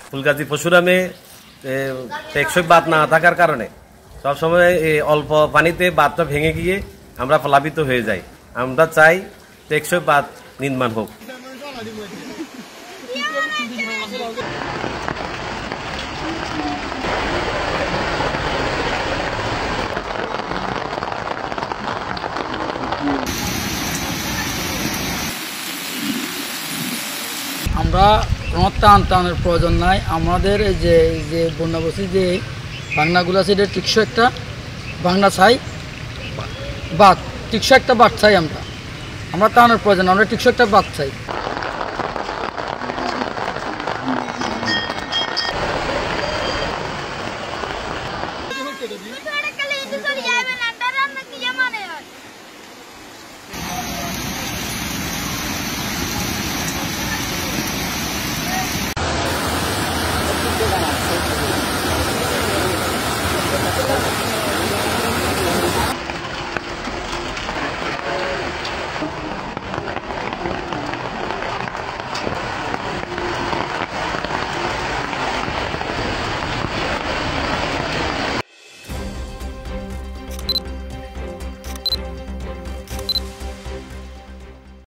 ফুলগাজী পশুরামে টেকসই বাঁধ না থাকার কারণে সবসময় অল্প পানিতে বাঁধটা ভেঙে গিয়ে আমরা প্লাবিত হয়ে যাই। আমরা চাই টেকসই বাঁধ নির্মাণ হোক। আমরা কোনো টানের প্রয়োজন নাই। আমাদের যে বন্যাবসী যে বাংলাগুলো আছে এটা টিকসো একটা বাংলা চাই, বাদ টিকসো একটা বাদ চাই। আমরা টানের প্রয়োজন, আমরা টিকসো একটা বাদ চাই।